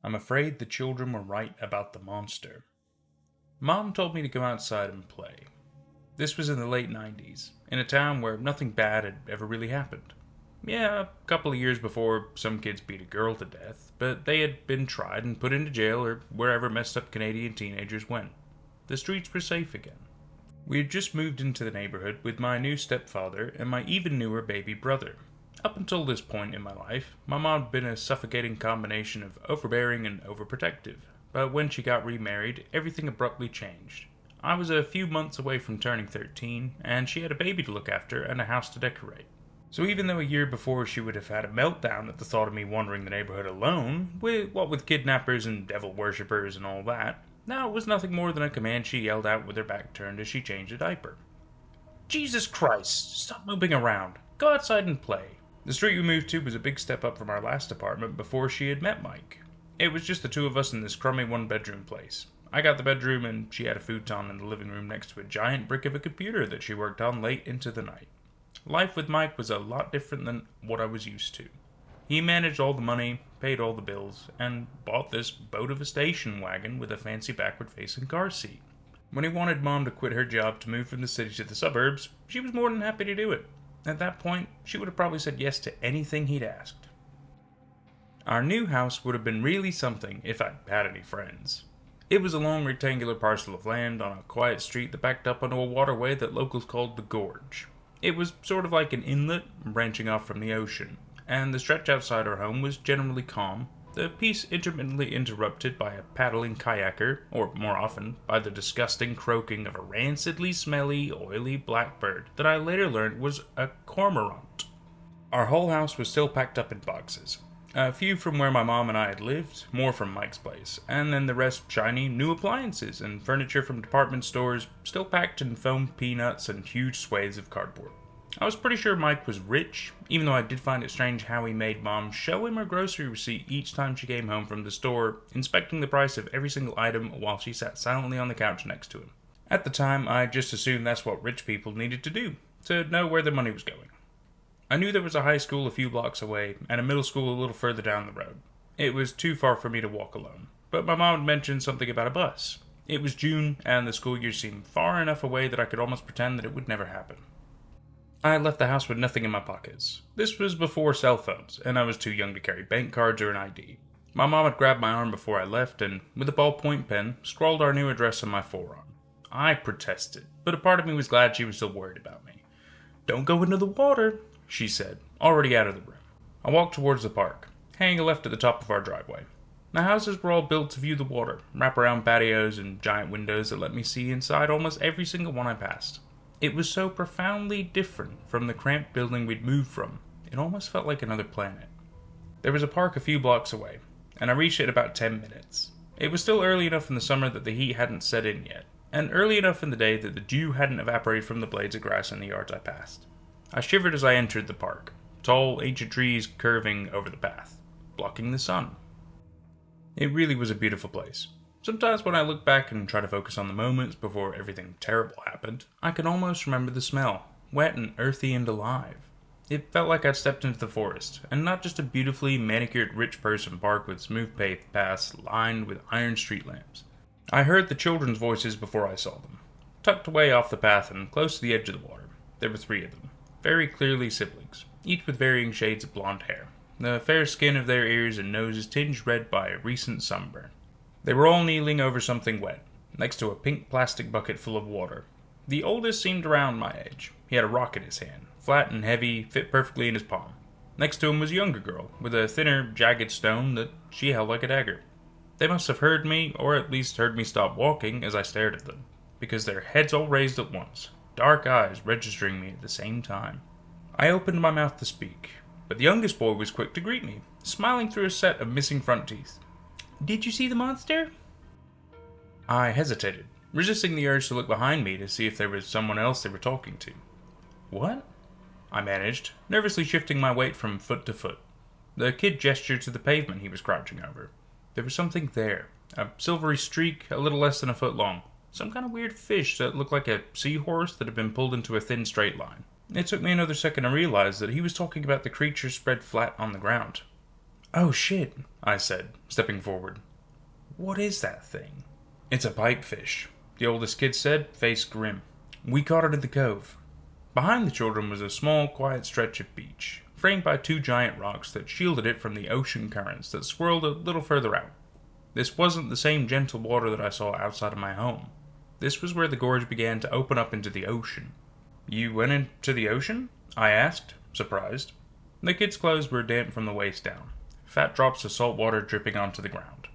I'm afraid the children were right about the monster. Mom told me to go outside and play. This was in the late 90s, in a town where nothing bad had ever really happened. Yeah, a couple of years before, some kids beat a girl to death, but they had been tried and put into jail or wherever messed up Canadian teenagers went. The streets were safe again. We had just moved into the neighborhood with my new stepfather and my even newer baby brother. Up until this point in my life, my mom had been a suffocating combination of overbearing and overprotective, but when she got remarried, everything abruptly changed. I was a few months away from turning 13, and she had a baby to look after and a house to decorate. So even though a year before she would have had a meltdown at the thought of me wandering the neighborhood alone, with kidnappers and devil worshippers and all that, now it was nothing more than a command she yelled out with her back turned as she changed a diaper. Jesus Christ, stop moving around. Go outside and play. The street we moved to was a big step up from our last apartment before she had met Mike. It was just the two of us in this crummy one-bedroom place. I got the bedroom and she had a futon in the living room next to a giant brick of a computer that she worked on late into the night. Life with Mike was a lot different than what I was used to. He managed all the money, paid all the bills, and bought this boat of a station wagon with a fancy backward-facing car seat. When he wanted Mom to quit her job to move from the city to the suburbs, she was more than happy to do it. At that point, she would have probably said yes to anything he'd asked. Our new house would have been really something if I'd had any friends. It was a long rectangular parcel of land on a quiet street that backed up onto a waterway that locals called the Gorge. It was sort of like an inlet branching off from the ocean, and the stretch outside our home was generally calm, the peace intermittently interrupted by a paddling kayaker, or more often, by the disgusting croaking of a rancidly smelly, oily blackbird that I later learned was a cormorant. Our whole house was still packed up in boxes. A few from where my mom and I had lived, more from Mike's place, and then the rest shiny new appliances and furniture from department stores, still packed in foam peanuts and huge swathes of cardboard. I was pretty sure Mike was rich, even though I did find it strange how he made Mom show him her grocery receipt each time she came home from the store, inspecting the price of every single item while she sat silently on the couch next to him. At the time, I just assumed that's what rich people needed to do, to know where their money was going. I knew there was a high school a few blocks away, and a middle school a little further down the road. It was too far for me to walk alone, but my mom had mentioned something about a bus. It was June, and the school year seemed far enough away that I could almost pretend that it would never happen. I had left the house with nothing in my pockets. This was before cell phones, and I was too young to carry bank cards or an ID. My mom had grabbed my arm before I left, and with a ballpoint pen, scrawled our new address on my forearm. I protested, but a part of me was glad she was still worried about me. "Don't go into the water," she said, already out of the room. I walked towards the park, hanging a left at the top of our driveway. The houses were all built to view the water, wraparound patios and giant windows that let me see inside almost every single one I passed. It was so profoundly different from the cramped building we'd moved from, it almost felt like another planet. There was a park a few blocks away, and I reached it in about 10 minutes. It was still early enough in the summer that the heat hadn't set in yet, and early enough in the day that the dew hadn't evaporated from the blades of grass in the yards I passed. I shivered as I entered the park, tall, ancient trees curving over the path, blocking the sun. It really was a beautiful place. Sometimes when I look back and try to focus on the moments before everything terrible happened, I can almost remember the smell, wet and earthy and alive. It felt like I'd stepped into the forest, and not just a beautifully manicured rich person park with smooth paved paths lined with iron street lamps. I heard the children's voices before I saw them, tucked away off the path and close to the edge of the water. There were 3 of them, very clearly siblings, each with varying shades of blonde hair, the fair skin of their ears and noses tinged red by a recent sunburn. They were all kneeling over something wet, next to a pink plastic bucket full of water. The oldest seemed around my age. He had a rock in his hand, flat and heavy, fit perfectly in his palm. Next to him was a younger girl, with a thinner, jagged stone that she held like a dagger. They must have heard me, or at least heard me stop walking as I stared at them, because their heads all raised at once, dark eyes registering me at the same time. I opened my mouth to speak, but the youngest boy was quick to greet me, smiling through a set of missing front teeth. "Did you see the monster?" I hesitated, resisting the urge to look behind me to see if there was someone else they were talking to. "What?" I managed, nervously shifting my weight from foot to foot. The kid gestured to the pavement he was crouching over. There was something there, a silvery streak a little less than a foot long, some kind of weird fish that looked like a seahorse that had been pulled into a thin straight line. It took me another second to realize that he was talking about the creature spread flat on the ground. "Oh shit," I said, stepping forward. "What is that thing?" "It's a pipefish," the oldest kid said, face grim. "We caught it in the cove." Behind the children was a small, quiet stretch of beach, framed by two giant rocks that shielded it from the ocean currents that swirled a little further out. This wasn't the same gentle water that I saw outside of my home. This was where the gorge began to open up into the ocean. "You went into the ocean?" I asked, surprised. The kid's clothes were damp from the waist down, fat drops of salt water dripping onto the ground.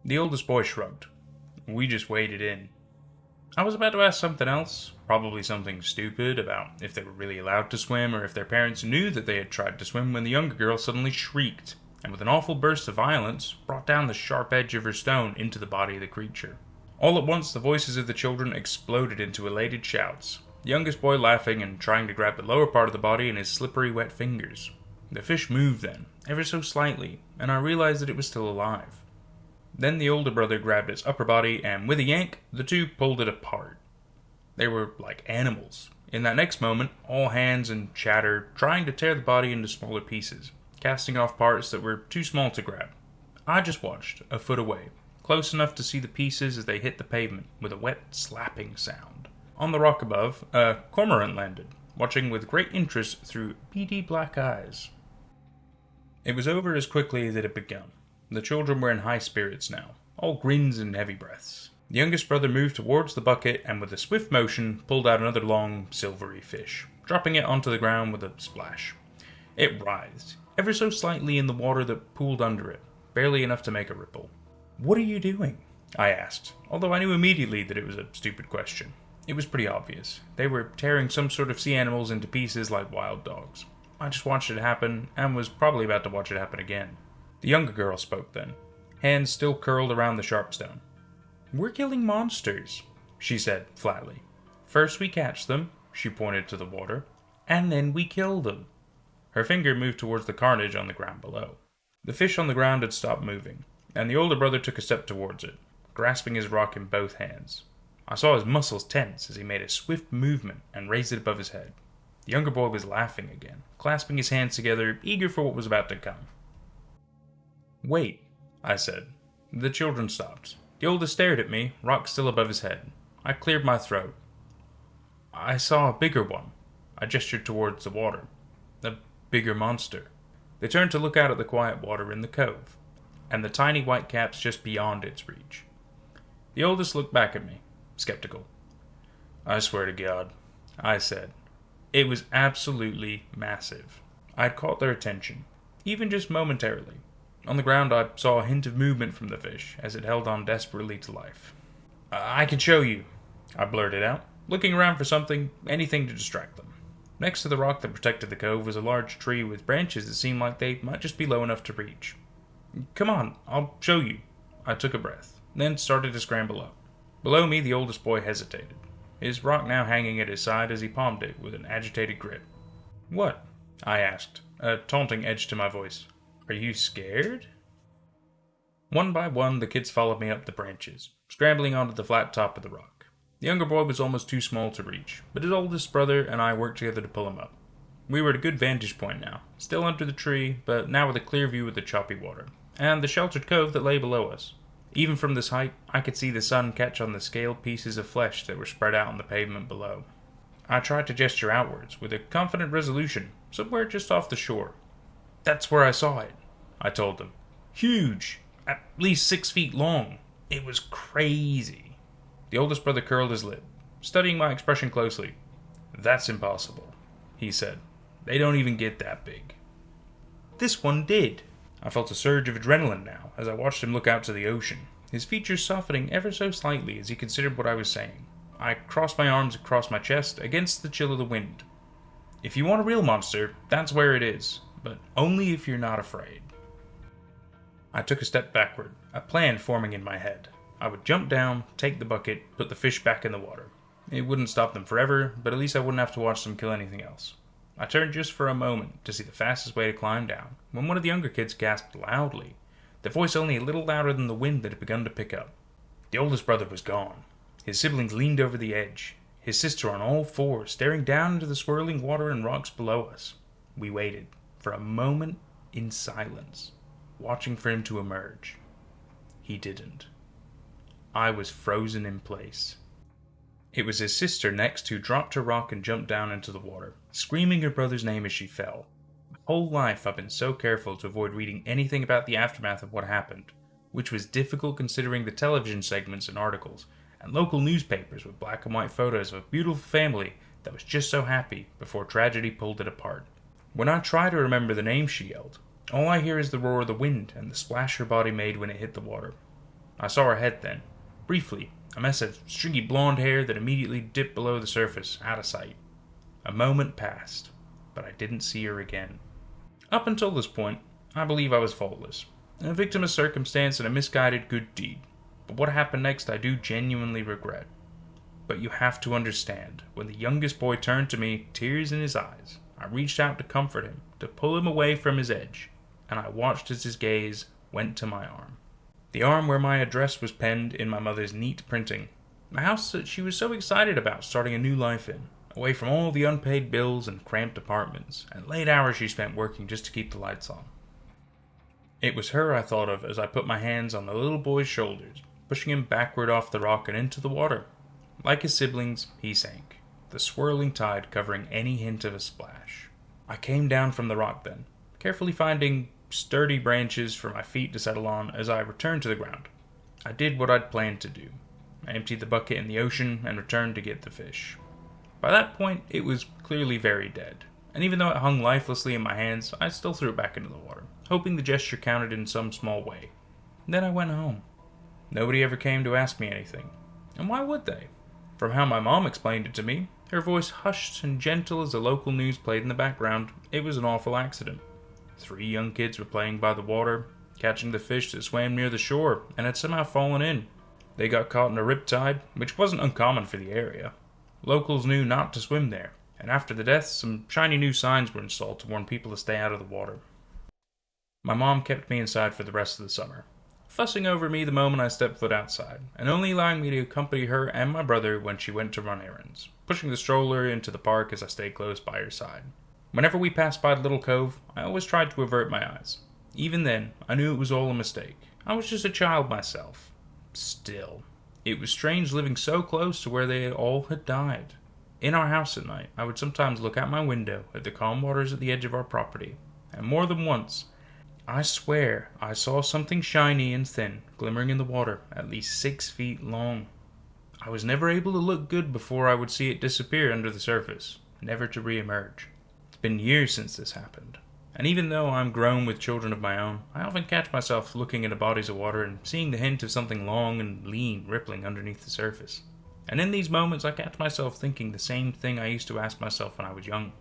The oldest boy shrugged. "We just waded in." I was about to ask something else, probably something stupid about if they were really allowed to swim or if their parents knew that they had tried to swim, when the younger girl suddenly shrieked, and with an awful burst of violence, brought down the sharp edge of her stone into the body of the creature. All at once, the voices of the children exploded into elated shouts, the youngest boy laughing and trying to grab the lower part of the body in his slippery, wet fingers. The fish moved then, ever so slightly, and I realized that it was still alive. Then the older brother grabbed its upper body, and with a yank, the two pulled it apart. They were like animals. In that next moment, all hands and chatter, trying to tear the body into smaller pieces, casting off parts that were too small to grab. I just watched, a foot away, close enough to see the pieces as they hit the pavement, with a wet, slapping sound. On the rock above, a cormorant landed, watching with great interest through beady black eyes. It was over as quickly as it had begun. The children were in high spirits now, all grins and heavy breaths. The youngest brother moved towards the bucket and with a swift motion pulled out another long, silvery fish, dropping it onto the ground with a splash. It writhed, ever so slightly in the water that pooled under it, barely enough to make a ripple. "What are you doing?" I asked, although I knew immediately that it was a stupid question. It was pretty obvious. They were tearing some sort of sea animals into pieces like wild dogs. I just watched it happen, and was probably about to watch it happen again. The younger girl spoke then, hands still curled around the sharp stone. "We're killing monsters," she said flatly. "First we catch them," she pointed to the water, "and then we kill them." Her finger moved towards the carnage on the ground below. The fish on the ground had stopped moving, and the older brother took a step towards it, grasping his rock in both hands. I saw his muscles tense as he made a swift movement and raised it above his head. The younger boy was laughing again, clasping his hands together, eager for what was about to come. "Wait," I said. The children stopped. The oldest stared at me, rock still above his head. I cleared my throat. "I saw a bigger one." I gestured towards the water. "A bigger monster." They turned to look out at the quiet water in the cove, and the tiny white caps just beyond its reach. The oldest looked back at me, skeptical. "I swear to God," I said. It was absolutely massive. I had caught their attention, even just momentarily. On the ground I saw a hint of movement from the fish as it held on desperately to life. "I can show you," I blurted out, looking around for something, anything to distract them. Next to the rock that protected the cove was a large tree with branches that seemed like they might just be low enough to reach. "Come on, I'll show you." I took a breath, then started to scramble up. Below me the oldest boy hesitated, his rock now hanging at his side as he palmed it with an agitated grip. "What?" I asked, a taunting edge to my voice. "Are you scared?" One by one, the kids followed me up the branches, scrambling onto the flat top of the rock. The younger boy was almost too small to reach, but his oldest brother and I worked together to pull him up. We were at a good vantage point now, still under the tree, but now with a clear view of the choppy water, and the sheltered cove that lay below us. Even from this height, I could see the sun catch on the scaled pieces of flesh that were spread out on the pavement below. I tried to gesture outwards, with a confident resolution, somewhere just off the shore. "That's where I saw it," I told them. "Huge! At least 6 feet long. It was crazy." The oldest brother curled his lip, studying my expression closely. "That's impossible," he said. "They don't even get that big." This one did. I felt a surge of adrenaline now as I watched him look out to the ocean, his features softening ever so slightly as he considered what I was saying. I crossed my arms across my chest against the chill of the wind. "If you want a real monster, that's where it is, but only if you're not afraid." I took a step backward, a plan forming in my head. I would jump down, take the bucket, put the fish back in the water. It wouldn't stop them forever, but at least I wouldn't have to watch them kill anything else. I turned just for a moment to see the fastest way to climb down, when one of the younger kids gasped loudly, their voice only a little louder than the wind that had begun to pick up. The oldest brother was gone. His siblings leaned over the edge, his sister on all fours, staring down into the swirling water and rocks below us. We waited, for a moment, in silence, watching for him to emerge. He didn't. I was frozen in place. It was his sister next who dropped her rock and jumped down into the water, screaming her brother's name as she fell. My whole life I've been so careful to avoid reading anything about the aftermath of what happened, which was difficult considering the television segments and articles, and local newspapers with black and white photos of a beautiful family that was just so happy before tragedy pulled it apart. When I try to remember the name she yelled, all I hear is the roar of the wind and the splash her body made when it hit the water. I saw her head then, briefly, a mess of stringy blonde hair that immediately dipped below the surface, out of sight. A moment passed, but I didn't see her again. Up until this point, I believe I was faultless, a victim of circumstance and a misguided good deed. But what happened next I do genuinely regret. But you have to understand, when the youngest boy turned to me, tears in his eyes, I reached out to comfort him, to pull him away from his edge, and I watched as his gaze went to my arm. The arm where my address was penned in my mother's neat printing. The house that she was so excited about starting a new life in, away from all the unpaid bills and cramped apartments, and late hours she spent working just to keep the lights on. It was her I thought of as I put my hands on the little boy's shoulders, pushing him backward off the rock and into the water. Like his siblings, he sank, the swirling tide covering any hint of a splash. I came down from the rock then, carefully finding sturdy branches for my feet to settle on as I returned to the ground. I did what I'd planned to do. I emptied the bucket in the ocean and returned to get the fish. By that point, it was clearly very dead, and even though it hung lifelessly in my hands, I still threw it back into the water, hoping the gesture counted in some small way. Then I went home. Nobody ever came to ask me anything. And why would they? From how my mom explained it to me, her voice hushed and gentle as the local news played in the background, it was an awful accident. 3 young kids were playing by the water, catching the fish that swam near the shore and had somehow fallen in. They got caught in a riptide, which wasn't uncommon for the area. Locals knew not to swim there, and after the deaths, some shiny new signs were installed to warn people to stay out of the water. My mom kept me inside for the rest of the summer, fussing over me the moment I stepped foot outside, and only allowing me to accompany her and my brother when she went to run errands, pushing the stroller into the park as I stayed close by her side. Whenever we passed by the little cove, I always tried to avert my eyes. Even then, I knew it was all a mistake. I was just a child myself. Still, it was strange living so close to where they all had died. In our house at night, I would sometimes look out my window at the calm waters at the edge of our property, and more than once, I swear I saw something shiny and thin glimmering in the water, at least 6 feet long. I was never able to look good before I would see it disappear under the surface, never to re-emerge. It's been years since this happened, and even though I'm grown with children of my own, I often catch myself looking into bodies of water and seeing the hint of something long and lean rippling underneath the surface. And in these moments I catch myself thinking the same thing I used to ask myself when I was young.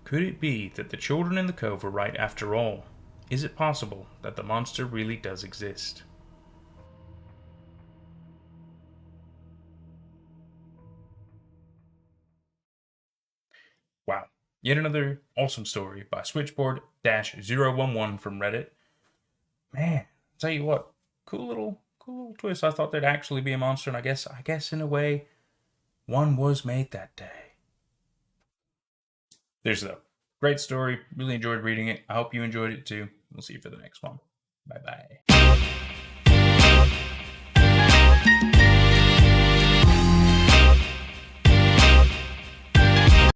Could it be that the children in the cove were right after all? Is it possible that the monster really does exist? Wow. Yet another awesome story by Switchboard-011 from Reddit. Man, tell you what, cool little twist. I thought there'd actually be a monster, and I guess in a way, one was made that day. There's though. Great story. Really enjoyed reading it. I hope you enjoyed it too. We'll see you for the next one. Bye bye.